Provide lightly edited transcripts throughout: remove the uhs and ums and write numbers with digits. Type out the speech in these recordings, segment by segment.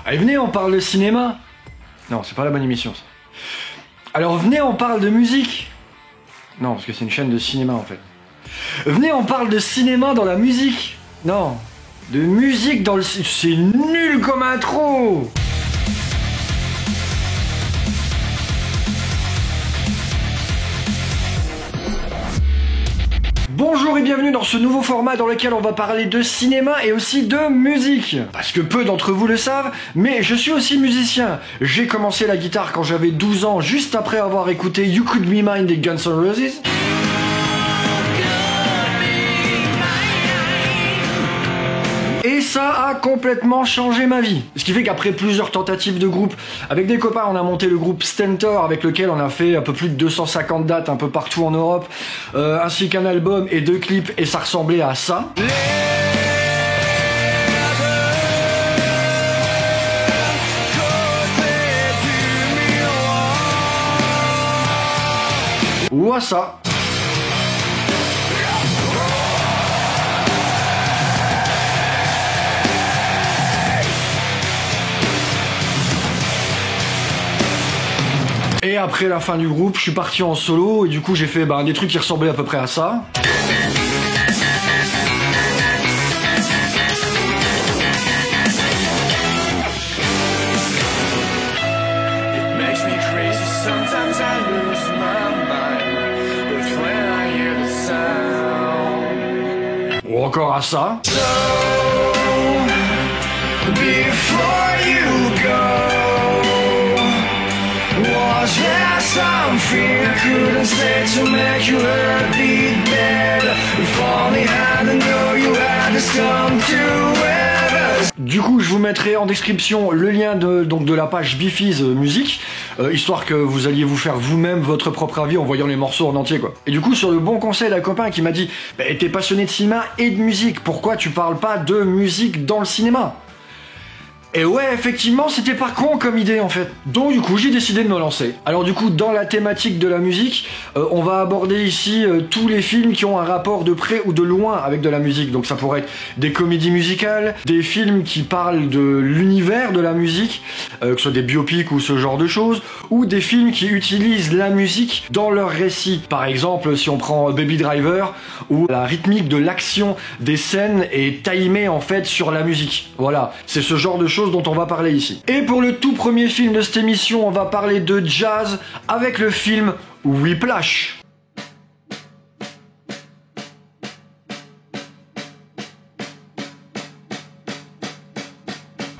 Allez, venez, on parle de cinéma. Non, c'est pas la bonne émission, ça. Alors venez, on parle de musique. Non, parce que c'est une chaîne de cinéma, en fait. Venez, on parle de cinéma dans la musique. Non, de musique dans le... C'est nul comme intro. Bonjour et bienvenue dans ce nouveau format dans lequel on va parler de cinéma et aussi de musique. Parce que peu d'entre vous le savent, mais je suis aussi musicien. J'ai commencé la guitare quand j'avais 12 ans, juste après avoir écouté You Could Be Mine des Guns N' Roses. Et ça a complètement changé ma vie. Ce qui fait qu'après plusieurs tentatives de groupe, avec des copains, on a monté le groupe Stentor, avec lequel on a fait un peu plus de 250 dates un peu partout en Europe, ainsi qu'un album et 2 clips, et ça ressemblait à ça. Ou à ça. Et après la fin du groupe, je suis parti en solo et du coup j'ai fait des trucs qui ressemblaient à peu près à ça. Ou encore à ça. Du coup, je vous mettrai en description le lien de la page Bifiz Musique, histoire que vous alliez vous faire vous-même votre propre avis en voyant les morceaux en entier, quoi. Et du coup, sur le bon conseil d'un copain qui m'a dit « T'es passionné de cinéma et de musique, pourquoi tu parles pas de musique dans le cinéma ?» Et ouais, effectivement, c'était pas con comme idée en fait. Donc du coup, j'ai décidé de me lancer. Alors du coup, dans la thématique de la musique, on va aborder ici tous les films qui ont un rapport de près ou de loin avec de la musique. Donc ça pourrait être des comédies musicales, des films qui parlent de l'univers de la musique, que ce soit des biopics ou ce genre de choses, ou des films qui utilisent la musique dans leur récit. Par exemple, si on prend Baby Driver, où la rythmique de l'action des scènes est timée en fait sur la musique. Voilà, c'est ce genre de choses dont on va parler ici. Et pour le tout premier film de cette émission, on va parler de jazz avec le film Whiplash.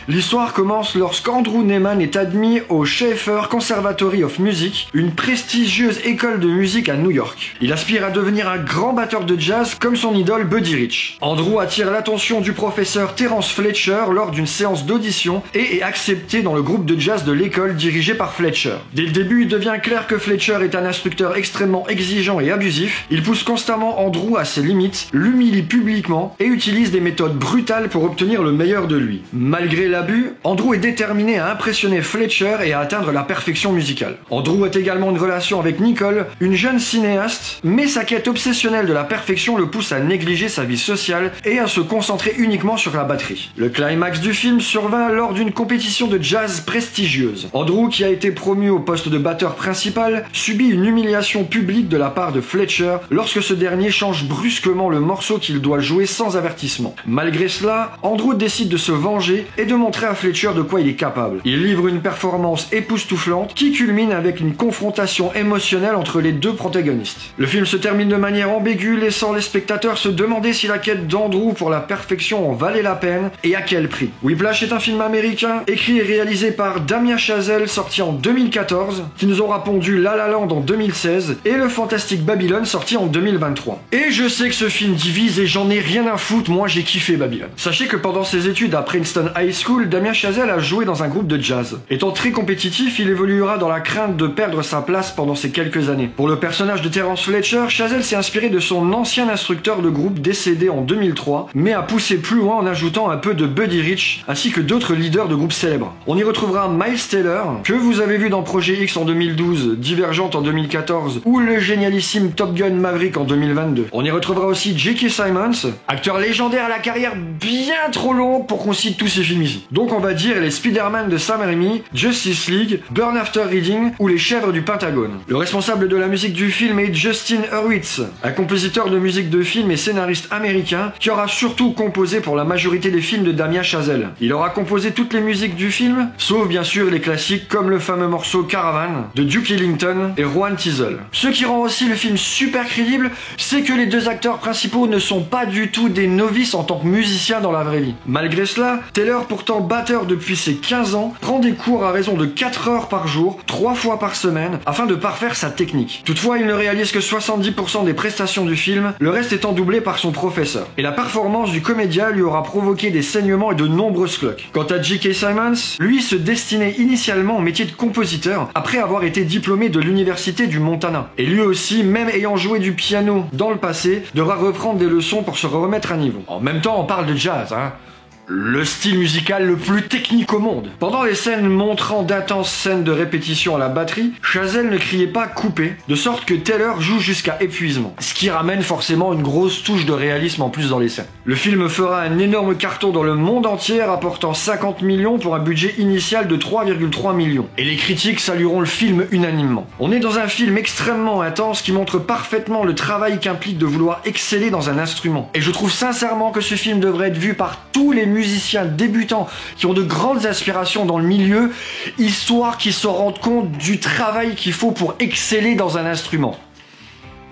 L'histoire commence lorsqu'Andrew Neiman est admis au Schaeffer Conservatory of Music, une prestigieuse école de musique à New York. Il aspire à devenir un grand batteur de jazz comme son idole Buddy Rich. Andrew attire l'attention du professeur Terence Fletcher lors d'une séance d'audition et est accepté dans le groupe de jazz de l'école dirigé par Fletcher. Dès le début, il devient clair que Fletcher est un instructeur extrêmement exigeant et abusif. Il pousse constamment Andrew à ses limites, l'humilie publiquement et utilise des méthodes brutales pour obtenir le meilleur de lui. Malgré l'abus, Andrew est déterminé à impressionner Fletcher et à atteindre la perfection musicale. Andrew a également une relation avec Nicole, une jeune cinéaste, mais sa quête obsessionnelle de la perfection le pousse à négliger sa vie sociale et à se concentrer uniquement sur la batterie. Le climax du film survint lors d'une compétition de jazz prestigieuse. Andrew, qui a été promu au poste de batteur principal, subit une humiliation publique de la part de Fletcher lorsque ce dernier change brusquement le morceau qu'il doit jouer sans avertissement. Malgré cela, Andrew décide de se venger et de montrer à Fletcher de quoi il est capable. Il livre une performance époustouflante qui culmine avec une confrontation émotionnelle entre les deux protagonistes. Le film se termine de manière ambiguë, laissant les spectateurs se demander si la quête d'Andrew pour la perfection en valait la peine et à quel prix. Whiplash est un film américain, écrit et réalisé par Damien Chazelle, sorti en 2014, qui nous aura pondu La La Land en 2016 et le fantastique Babylone, sorti en 2023. Et je sais que ce film divise et j'en ai rien à foutre, moi j'ai kiffé Babylone. Sachez que pendant ses études à Princeton High School, Damien Chazelle a joué dans un groupe de jazz. Étant très compétitif, il évoluera dans la crainte de perdre sa place pendant ces quelques années. Pour le personnage de Terence Fletcher, Chazelle s'est inspiré de son ancien instructeur de groupe décédé en 2003, mais a poussé plus loin en ajoutant un peu de Buddy Rich, ainsi que d'autres leaders de groupes célèbres. On y retrouvera Miles Taylor, que vous avez vu dans Projet X en 2012, Divergente en 2014, ou le génialissime Top Gun Maverick en 2022. On y retrouvera aussi J.K. Simmons, acteur légendaire à la carrière bien trop longue pour qu'on cite tous ses films ici. DC. Donc on va dire les Spider-Man de Sam Raimi, Justice League, Burn After Reading ou les chèvres du Pentagone. Le responsable de la musique du film est Justin Hurwitz, un compositeur de musique de film et scénariste américain qui aura surtout composé pour la majorité des films de Damien Chazelle. Il aura composé toutes les musiques du film, sauf bien sûr les classiques comme le fameux morceau Caravan de Duke Ellington et Rowan Teasle. Ce qui rend aussi le film super crédible, c'est que les deux acteurs principaux ne sont pas du tout des novices en tant que musiciens dans la vraie vie. Malgré cela, Taylor, pourtant batteur depuis ses 15 ans, prend des cours à raison de 4 heures par jour, 3 fois par semaine, afin de parfaire sa technique. Toutefois, il ne réalise que 70% des prestations du film, le reste étant doublé par son professeur. Et la performance du comédien lui aura provoqué des saignements et de nombreuses cloques. Quant à J.K. Simmons, lui se destinait initialement au métier de compositeur après avoir été diplômé de l'université du Montana. Et lui aussi, même ayant joué du piano dans le passé, devra reprendre des leçons pour se remettre à niveau. En même temps, on parle de jazz, hein. Le style musical le plus technique au monde. Pendant les scènes montrant d'intenses scènes de répétition à la batterie, Chazelle ne criait pas coupé, de sorte que Taylor joue jusqu'à épuisement. Ce qui ramène forcément une grosse touche de réalisme en plus dans les scènes. Le film fera un énorme carton dans le monde entier, rapportant 50 millions pour un budget initial de 3,3 millions. Et les critiques salueront le film unanimement. On est dans un film extrêmement intense qui montre parfaitement le travail qu'implique de vouloir exceller dans un instrument. Et je trouve sincèrement que ce film devrait être vu par tous les musiciens débutants qui ont de grandes aspirations dans le milieu, histoire qu'ils se rendent compte du travail qu'il faut pour exceller dans un instrument.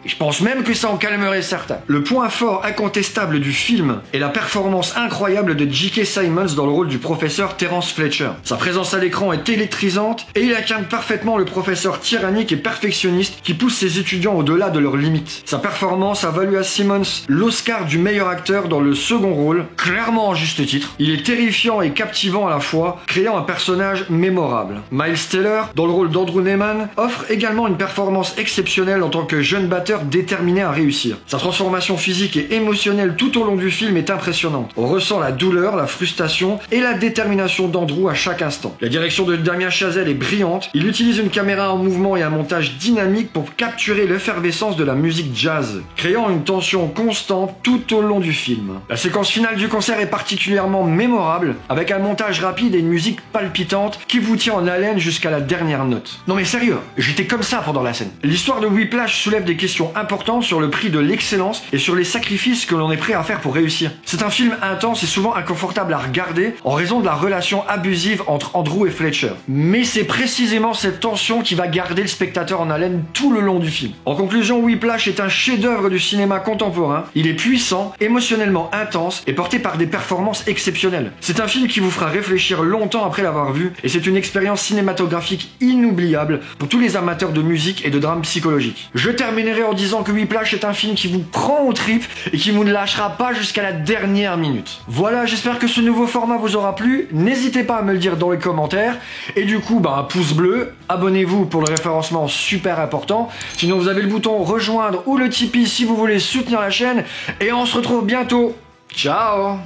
Et je pense même que ça en calmerait certains. Le point fort incontestable du film est la performance incroyable de J.K. Simmons dans le rôle du professeur Terence Fletcher. Sa présence à l'écran est électrisante et il incarne parfaitement le professeur tyrannique et perfectionniste qui pousse ses étudiants au-delà de leurs limites. Sa performance a valu à Simmons l'Oscar du meilleur acteur dans le second rôle, clairement en juste titre. Il est terrifiant et captivant à la fois, créant un personnage mémorable. Miles Teller, dans le rôle d'Andrew Neyman, offre également une performance exceptionnelle en tant que jeune batteur déterminé à réussir. Sa transformation physique et émotionnelle tout au long du film est impressionnante. On ressent la douleur, la frustration et la détermination d'Andrew à chaque instant. La direction de Damien Chazelle est brillante. Il utilise une caméra en mouvement et un montage dynamique pour capturer l'effervescence de la musique jazz, créant une tension constante tout au long du film. La séquence finale du concert est particulièrement mémorable, avec un montage rapide et une musique palpitante qui vous tient en haleine jusqu'à la dernière note. Non mais sérieux, j'étais comme ça pendant la scène. L'histoire de Whiplash soulève des questions importantes sur le prix de l'excellence et sur les sacrifices que l'on est prêt à faire pour réussir. C'est un film intense et souvent inconfortable à regarder en raison de la relation abusive entre Andrew et Fletcher. Mais c'est précisément cette tension qui va garder le spectateur en haleine tout le long du film. En conclusion, Whiplash est un chef-d'œuvre du cinéma contemporain. Il est puissant, émotionnellement intense et porté par des performances exceptionnelles. C'est un film qui vous fera réfléchir longtemps après l'avoir vu et c'est une expérience cinématographique inoubliable pour tous les amateurs de musique et de drame psychologique. Je terminerai en disant que Whiplash est un film qui vous prend aux tripes et qui vous ne lâchera pas jusqu'à la dernière minute. Voilà, j'espère que ce nouveau format vous aura plu. N'hésitez pas à me le dire dans les commentaires. Et du coup, un pouce bleu, abonnez-vous pour le référencement super important. Sinon, vous avez le bouton rejoindre ou le Tipeee si vous voulez soutenir la chaîne. Et on se retrouve bientôt. Ciao!